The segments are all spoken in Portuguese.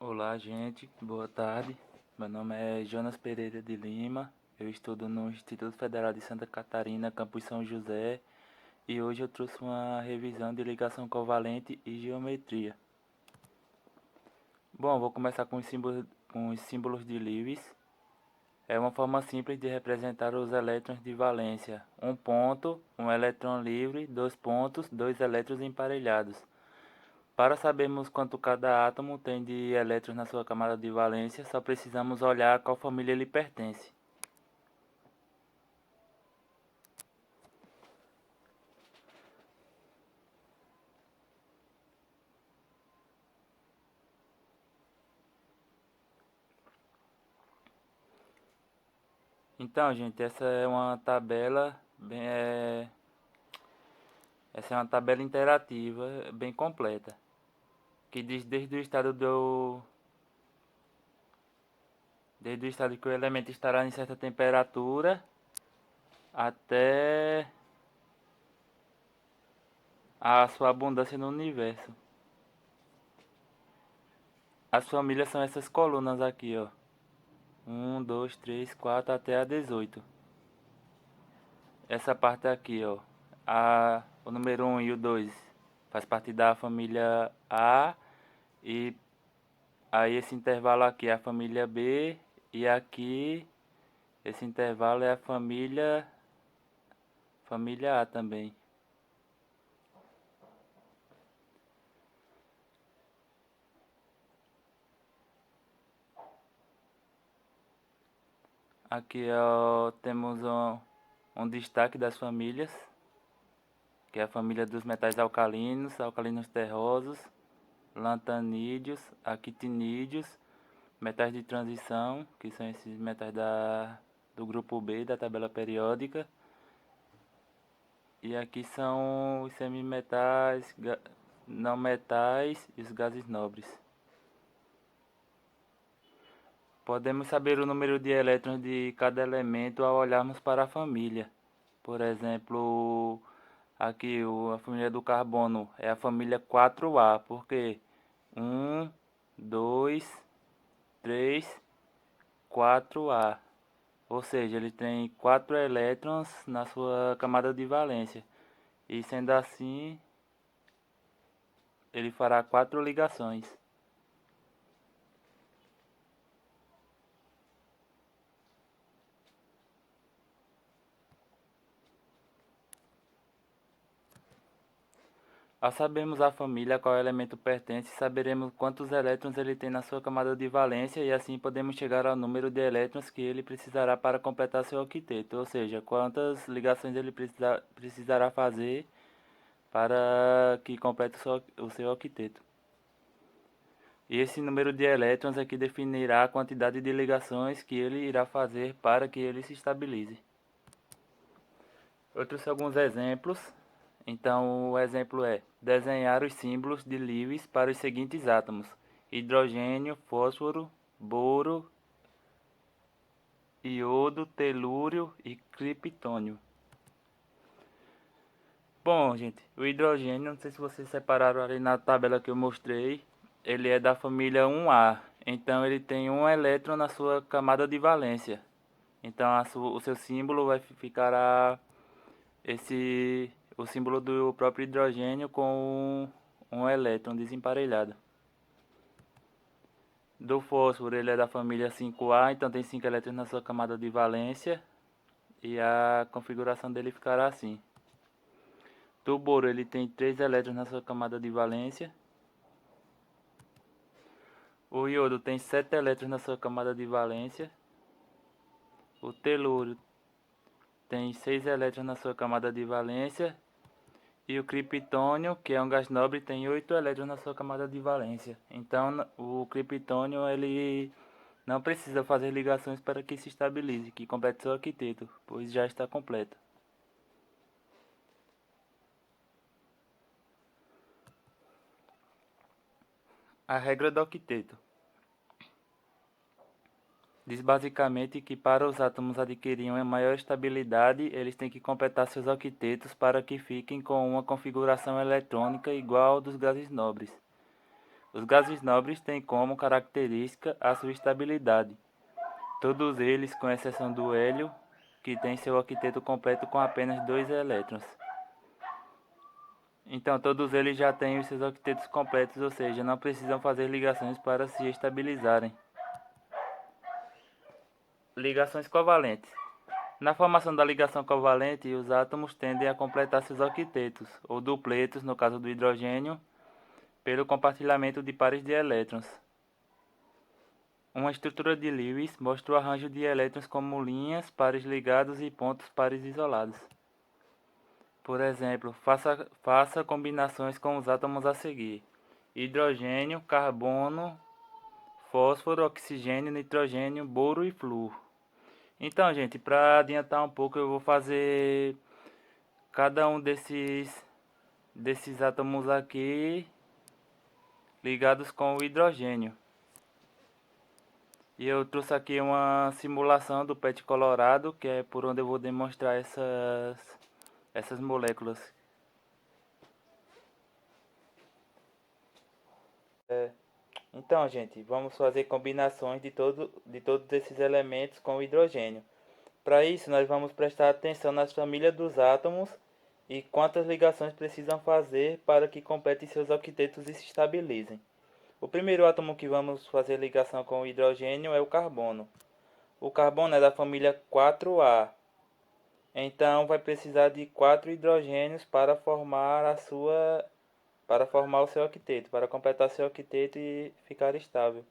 Olá, gente. Boa tarde. Meu nome é Jonas Pereira de Lima. Eu estudo no Instituto Federal de Santa Catarina, campus São José, e hoje eu trouxe uma revisão de ligação covalente e geometria. Bom, vou começar com os símbolos de Lewis. É uma forma simples de representar os elétrons de valência. Um ponto, um elétron livre, dois pontos, dois elétrons emparelhados. Para sabermos quanto cada átomo tem de elétrons na sua camada de valência, só precisamos olhar a qual família ele pertence. Então, gente, essa é uma tabela interativa bem completa, que diz desde o estado que o elemento estará em certa temperatura até a sua abundância no universo. As famílias são essas colunas aqui, ó. 1, 2, 3, 4 até a 18. Essa parte aqui, ó, o número 1 e o 2 faz parte da família A, e aí esse intervalo aqui é a família B, e aqui esse intervalo é a família A também. Aqui, ó, temos um destaque das famílias, que é a família dos metais alcalinos, alcalinos terrosos, lantanídeos, actinídeos, metais de transição, que são esses metais do grupo B da tabela periódica. E aqui são os semimetais, não metais e os gases nobres. Podemos saber o número de elétrons de cada elemento ao olharmos para a família. Por exemplo, aqui a família do carbono é a família 4A, porque 1, 2, 3, 4A. Ou seja, ele tem 4 elétrons na sua camada de valência. E sendo assim, ele fará 4 ligações. Ao sabermos a família a qual elemento pertence, saberemos quantos elétrons ele tem na sua camada de valência, e assim podemos chegar ao número de elétrons que ele precisará para completar seu octeto, ou seja, quantas ligações ele precisará fazer para que complete o seu octeto. E esse número de elétrons é que definirá a quantidade de ligações que ele irá fazer para que ele se estabilize. Eu trouxe alguns exemplos. Então, o exemplo é desenhar os símbolos de Lewis para os seguintes átomos: hidrogênio, fósforo, boro, iodo, telúrio e criptônio. Bom, gente, o hidrogênio, não sei se vocês separaram ali na tabela que eu mostrei, ele é da família 1A. Então, ele tem um elétron na sua camada de valência. Então, o seu símbolo vai ficar o símbolo do próprio hidrogênio com um elétron desemparelhado. Do fósforo, ele é da família 5A, então tem 5 elétrons na sua camada de valência, e a configuração dele ficará assim. Do boro, ele tem 3 elétrons na sua camada de valência. O iodo tem 7 elétrons na sua camada de valência. O telúrio tem 6 elétrons na sua camada de valência. E o criptônio, que é um gás nobre, tem 8 elétrons na sua camada de valência. Então, o criptônio ele não precisa fazer ligações para que se estabilize, que complete seu octeto, pois já está completo. A regra do octeto diz basicamente que para os átomos adquirirem uma maior estabilidade, eles têm que completar seus octetos para que fiquem com uma configuração eletrônica igual ao dos gases nobres. Os gases nobres têm como característica a sua estabilidade. Todos eles, com exceção do hélio, que tem seu octeto completo com apenas 2 elétrons. Então, todos eles já têm os seus octetos completos, ou seja, não precisam fazer ligações para se estabilizarem. Ligações covalentes. Na formação da ligação covalente, os átomos tendem a completar seus octetos, ou dupletos, no caso do hidrogênio, pelo compartilhamento de pares de elétrons. Uma estrutura de Lewis mostra o arranjo de elétrons como linhas, pares ligados e pontos pares isolados. Por exemplo, faça combinações com os átomos a seguir: hidrogênio, carbono, fósforo, oxigênio, nitrogênio, boro e flúor. Então, gente, para adiantar um pouco, eu vou fazer cada um desses átomos aqui ligados com o hidrogênio. E eu trouxe aqui uma simulação do PET colorado, que é por onde eu vou demonstrar essas moléculas. Então, gente, vamos fazer combinações de todos esses elementos com o hidrogênio. Para isso, nós vamos prestar atenção nas famílias dos átomos e quantas ligações precisam fazer para que completem seus octetos e se estabilizem. O primeiro átomo que vamos fazer ligação com o hidrogênio é o carbono. O carbono é da família 4A. Então vai precisar de 4 hidrogênios para formar o seu octeto, para completar seu octeto e ficar estável.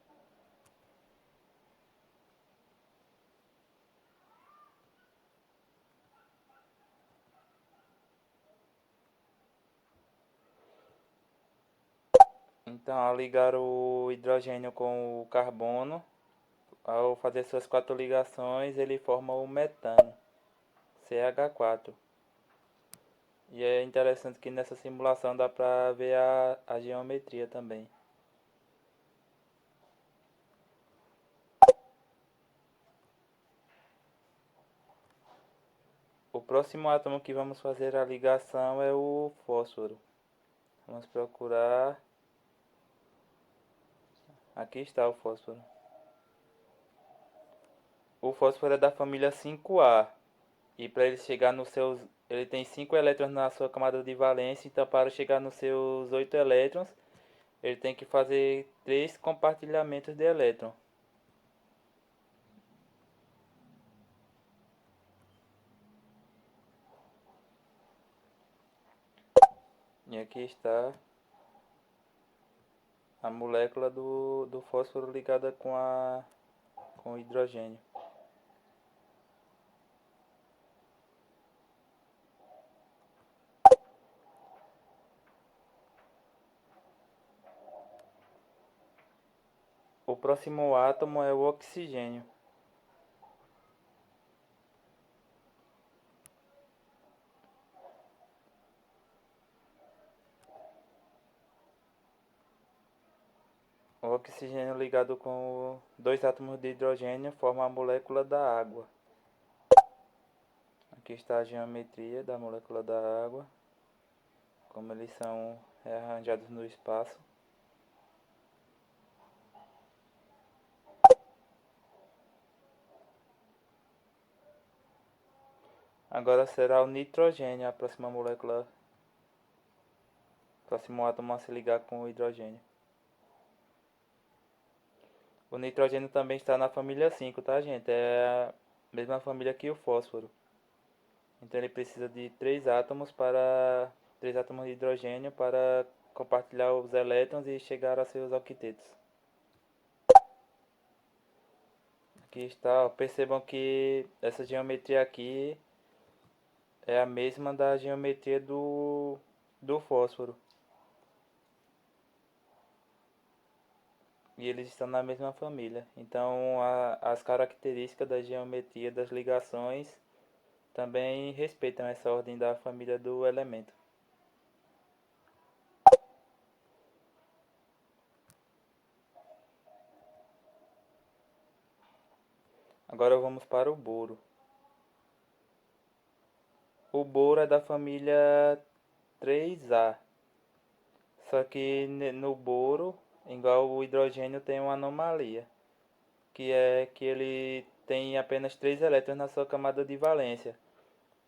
Então, ao ligar o hidrogênio com o carbono, ao fazer suas 4 ligações, ele forma o metano, CH4. E é interessante que nessa simulação dá para ver a geometria também. O próximo átomo que vamos fazer a ligação é o fósforo. Vamos procurar. Aqui está o fósforo. O fósforo é da família 5A. E para ele chegar nos seus. Ele tem 5 elétrons na sua camada de valência. Então, para chegar nos seus 8 elétrons, ele tem que fazer 3 compartilhamentos de elétron. E aqui está a molécula do fósforo ligada com o hidrogênio. O próximo átomo é o oxigênio. O oxigênio ligado com 2 átomos de hidrogênio forma a molécula da água. Aqui está a geometria da molécula da água, como eles são arranjados no espaço. Agora será o nitrogênio, a próxima molécula, próximo átomo a se ligar com o hidrogênio. O nitrogênio também está na família 5, tá, gente? É a mesma família que o fósforo. Então ele precisa de 3 átomos de hidrogênio para compartilhar os elétrons e chegar a seus octetos. Aqui está, ó, percebam que essa geometria aqui é a mesma da geometria do fósforo. E eles estão na mesma família. Então as características da geometria das ligações também respeitam essa ordem da família do elemento. Agora vamos para o boro. O boro é da família 3A. Só que no boro Igual o hidrogênio tem uma anomalia, que é que ele tem apenas 3 elétrons na sua camada de valência,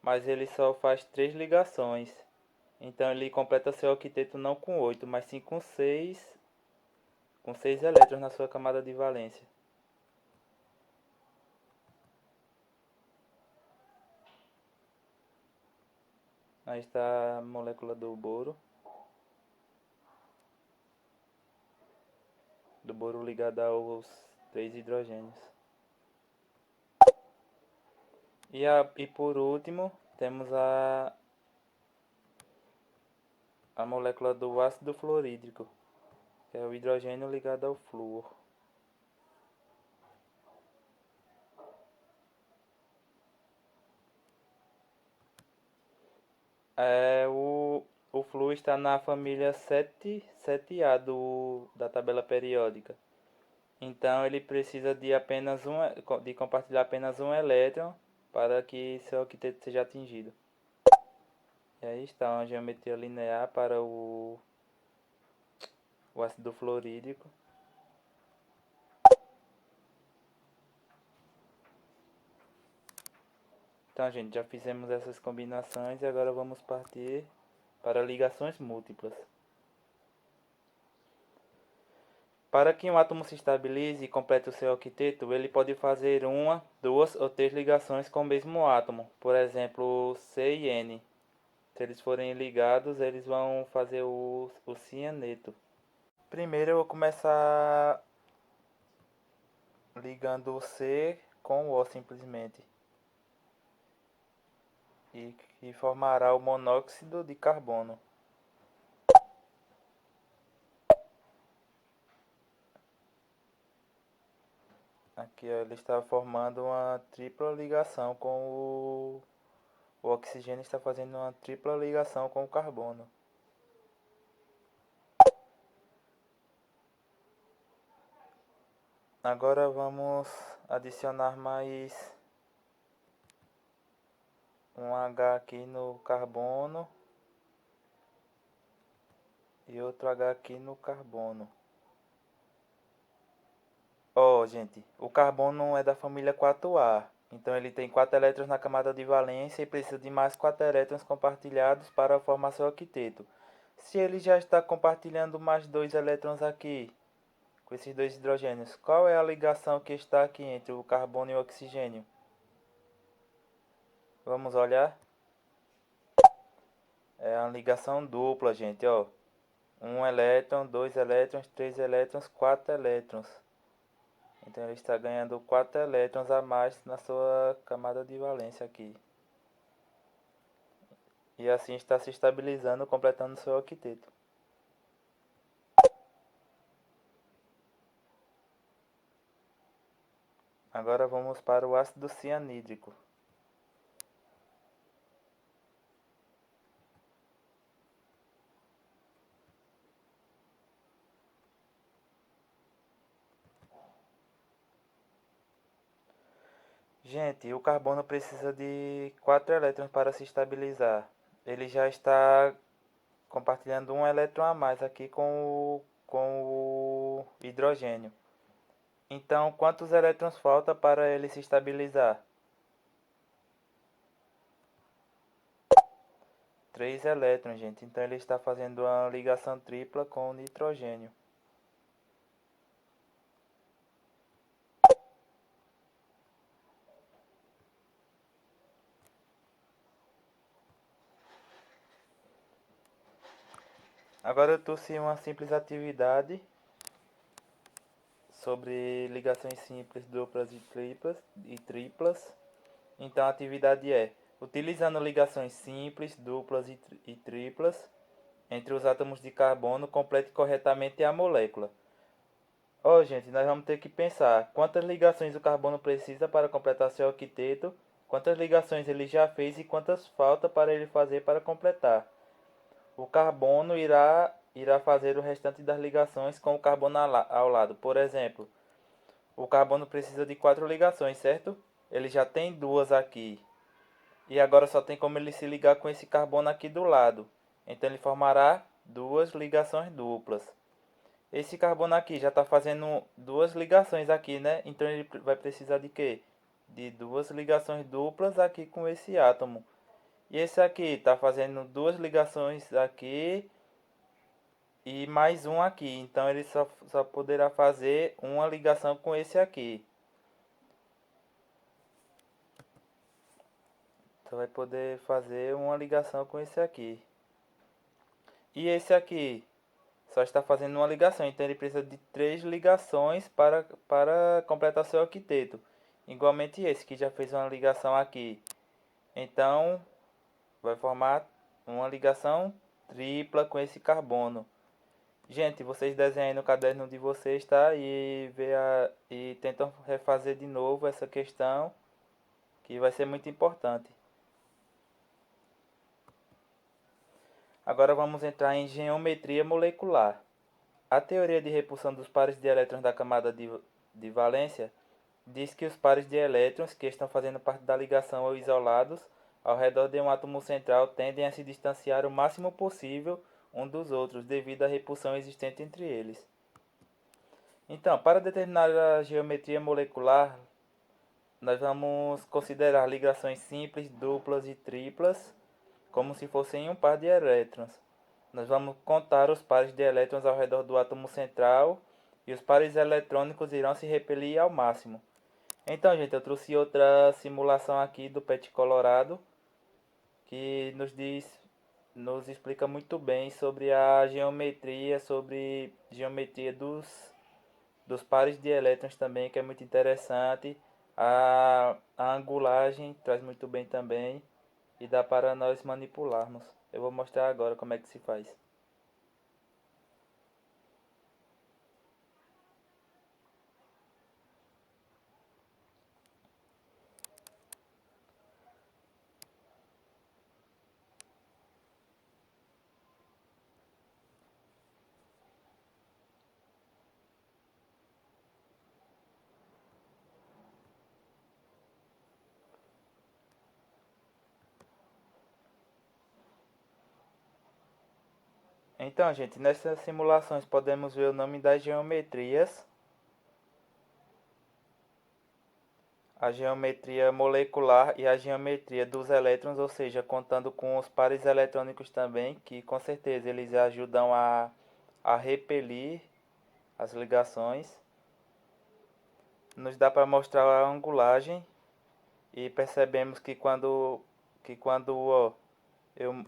mas ele só faz 3 ligações. Então ele completa seu octeto não com 8, mas sim com 6 elétrons na sua camada de valência. Aí está a molécula do boro ligado aos 3 hidrogênios. E por último, temos a molécula do ácido fluorídrico, que é o hidrogênio ligado ao flúor. O flúor está na família 7A da tabela periódica. Então ele precisa de compartilhar apenas um elétron para que seu octeto seja atingido. E aí está uma geometria linear para o ácido fluorídrico. Então, gente, já fizemos essas combinações e agora vamos partir para ligações múltiplas. Para que um átomo se estabilize e complete o seu octeto, ele pode fazer uma, duas ou três ligações com o mesmo átomo, por exemplo, C e N. Se eles forem ligados, eles vão fazer o cianeto. Primeiro eu vou começar ligando o C com o O simplesmente. E formará o monóxido de carbono. Aqui ó, ele está formando uma tripla ligação com o oxigênio está fazendo uma tripla ligação com o carbono. Agora vamos adicionar mais um H aqui no carbono e outro H aqui no carbono. Gente, o carbono é da família 4A, então ele tem 4 elétrons na camada de valência e precisa de mais 4 elétrons compartilhados para formar seu octeto. Se ele já está compartilhando mais 2 elétrons aqui, com esses dois hidrogênios, qual é a ligação que está aqui entre o carbono e o oxigênio? Vamos olhar? É uma ligação dupla, gente, ó. Um elétron, dois elétrons, três elétrons, quatro elétrons. Então ele está ganhando 4 elétrons a mais na sua camada de valência aqui. E assim está se estabilizando, completando seu octeto. Agora vamos para o ácido cianídrico. Gente, o carbono precisa de 4 elétrons para se estabilizar. Ele já está compartilhando um elétron a mais aqui com o hidrogênio. Então, quantos elétrons falta para ele se estabilizar? 3 elétrons, gente. Então, ele está fazendo uma ligação tripla com o nitrogênio. Agora eu trouxe uma simples atividade sobre ligações simples, duplas e triplas. Então a atividade é: utilizando ligações simples, duplas e triplas entre os átomos de carbono, complete corretamente a molécula. Gente, nós vamos ter que pensar quantas ligações o carbono precisa para completar seu octeto, quantas ligações ele já fez e quantas falta para ele fazer para completar. O carbono irá fazer o restante das ligações com o carbono ao lado. Por exemplo, o carbono precisa de 4 ligações, certo? Ele já tem 2 aqui. E agora só tem como ele se ligar com esse carbono aqui do lado. Então ele formará 2 ligações duplas. Esse carbono aqui já está fazendo duas ligações aqui, né? Então ele vai precisar de quê? De duas ligações duplas aqui com esse átomo. E esse aqui está fazendo duas ligações aqui e mais um aqui. Então ele só poderá fazer uma ligação com esse aqui. Só vai poder fazer uma ligação com esse aqui. E esse aqui só está fazendo uma ligação. Então ele precisa de três ligações para completar seu octeto. Igualmente esse que já fez uma ligação aqui. Então vai formar uma ligação tripla com esse carbono. Gente, vocês desenhem no caderno de vocês, tá? E tentam refazer de novo essa questão, que vai ser muito importante. Agora vamos entrar em geometria molecular. A teoria de repulsão dos pares de elétrons da camada de valência diz que os pares de elétrons que estão fazendo parte da ligação ou isolados ao redor de um átomo central tendem a se distanciar o máximo possível um dos outros devido à repulsão existente entre eles. Então, para determinar a geometria molecular, nós vamos considerar ligações simples, duplas e triplas, como se fossem um par de elétrons. Nós vamos contar os pares de elétrons ao redor do átomo central e os pares eletrônicos irão se repelir ao máximo. Então, gente, eu trouxe outra simulação aqui do PET Colorado que nos explica muito bem sobre a geometria, sobre geometria dos pares de elétrons também, que é muito interessante. A angulagem traz muito bem também e dá para nós manipularmos. Eu vou mostrar agora como é que se faz. Então, gente, nessas simulações podemos ver o nome das geometrias, a geometria molecular e a geometria dos elétrons, ou seja, contando com os pares eletrônicos também, que com certeza eles ajudam a repelir as ligações. Nos dá para mostrar a angulagem e percebemos que quando ó, eu,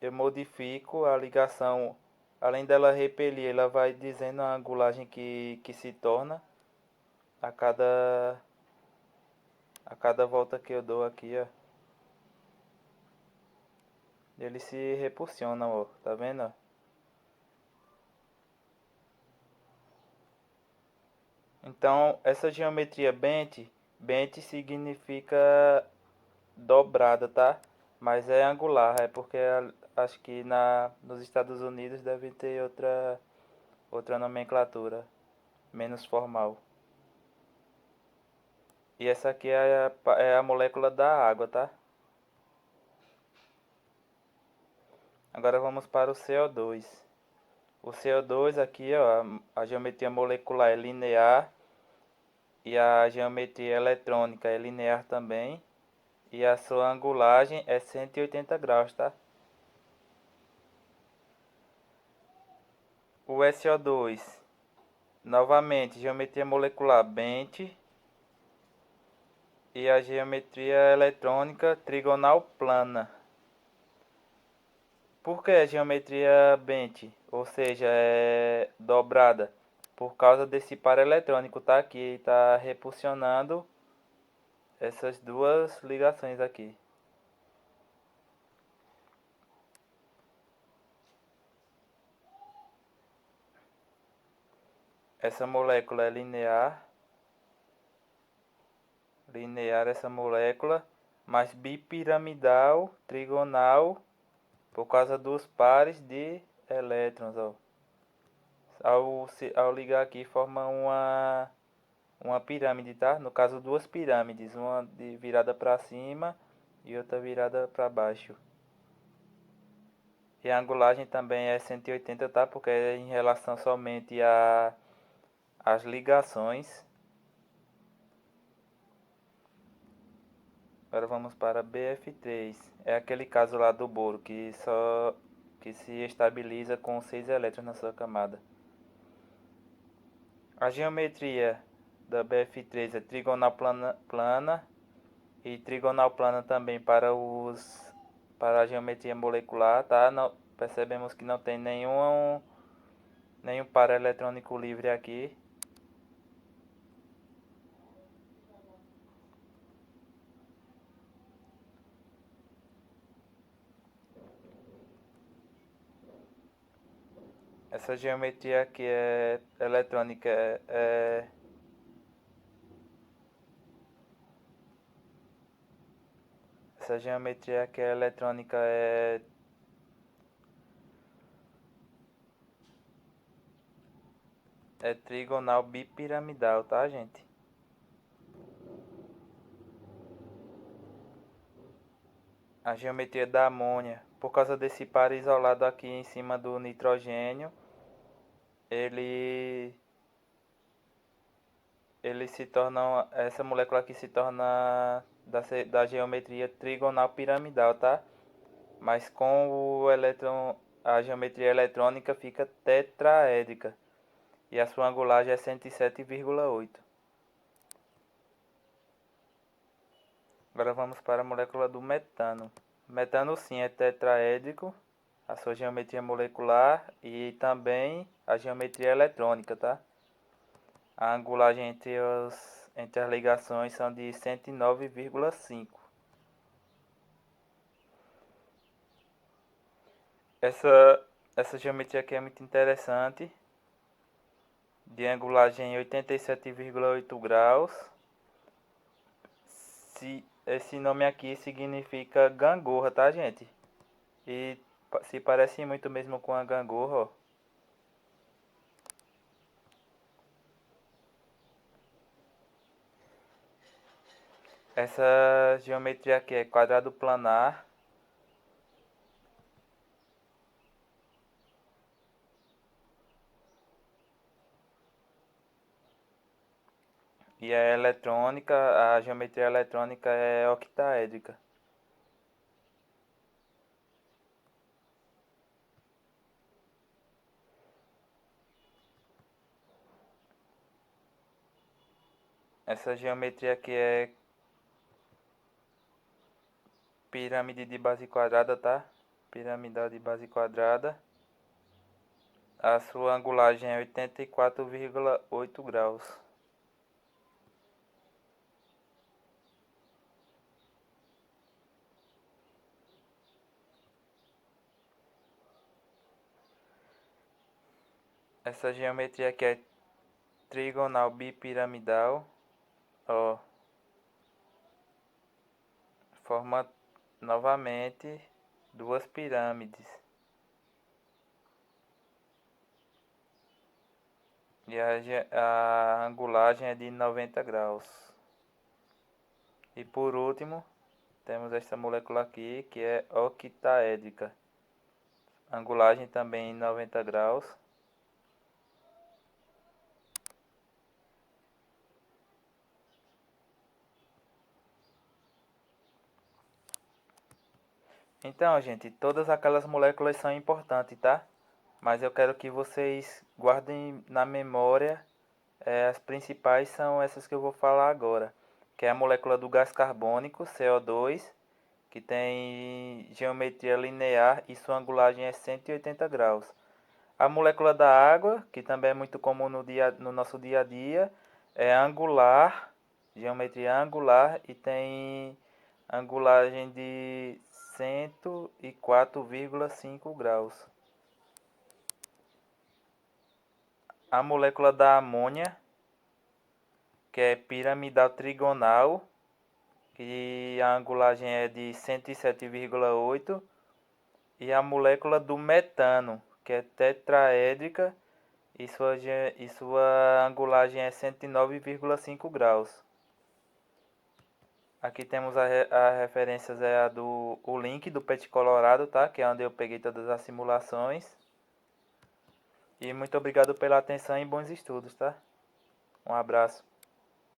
eu modifico a ligação, além dela repelir, ela vai dizendo a angulagem que se torna a cada volta que eu dou aqui, ó. Eles se repulsionam, ó. Tá vendo, ó? Então, essa geometria Bent significa dobrada, tá? Mas é angular, é porque acho que nos Estados Unidos deve ter outra nomenclatura, menos formal. E essa aqui é a molécula da água, tá? Agora vamos para o CO2. O CO2 aqui, ó, a geometria molecular é linear e a geometria eletrônica é linear também. E a sua angulagem é 180 graus, tá? O SO2, novamente, geometria molecular Bent e a geometria eletrônica trigonal plana. Por que a geometria Bent, ou seja, é dobrada? Por causa desse par eletrônico, tá? Que está repulsionando essas duas ligações aqui. Essa molécula é linear essa molécula, mas bipiramidal, trigonal, por causa dos pares de elétrons, ó. Ao ligar aqui forma uma pirâmide, tá? No caso, duas pirâmides, uma virada para cima e outra virada para baixo. E a angulagem também é 180, tá? Porque é em relação somente às ligações. Agora vamos para BF3. É aquele caso lá do boro que se estabiliza com 6 elétrons na sua camada. A geometria da BF3 é trigonal plana e trigonal plana também para a geometria molecular, tá? Não, percebemos que não tem nenhum par eletrônico livre aqui. Essa geometria aqui é eletrônica essa geometria aqui é eletrônica é trigonal bipiramidal, tá, gente? A geometria da amônia, por causa desse par isolado aqui em cima do nitrogênio, ele se torna, essa molécula aqui se torna da geometria trigonal piramidal, tá? Mas com o elétron, a geometria eletrônica fica tetraédrica e a sua angulagem é 107,8. Agora vamos para a molécula do metano. Metano sim é tetraédrico, a sua geometria molecular e também a geometria eletrônica, tá? A angulagem entre as ligações são de 109,5. Essa geometria aqui é muito interessante, de angulagem 87,8 graus. Esse nome aqui significa gangorra, tá, gente? E se parece muito mesmo com a gangorra, ó. Essa geometria aqui é quadrado planar. E a eletrônica, a geometria eletrônica é octaédrica. Essa geometria aqui é pirâmide de base quadrada, tá? Piramidal de base quadrada. A sua angulagem é 84,8 graus. Essa geometria aqui é trigonal bipiramidal, ó, forma novamente duas pirâmides. E a angulagem é de 90 graus. E por último, temos esta molécula aqui que é octaédrica. Angulagem também em 90 graus. Então, gente, todas aquelas moléculas são importantes, tá? Mas eu quero que vocês guardem na memória. As principais são essas que eu vou falar agora, que é a molécula do gás carbônico, CO2, que tem geometria linear e sua angulagem é 180 graus. A molécula da água, que também é muito comum no nosso dia a dia, é angular, geometria angular e tem angulagem de 104,5 graus. A molécula da amônia, que é piramidal trigonal, que a angulagem é de 107,8, e a molécula do metano, que é tetraédrica, e sua angulagem é 109,5 graus. Aqui temos a referências é o link do PET Colorado, tá? Que é onde eu peguei todas as simulações. E muito obrigado pela atenção e bons estudos, tá? Um abraço.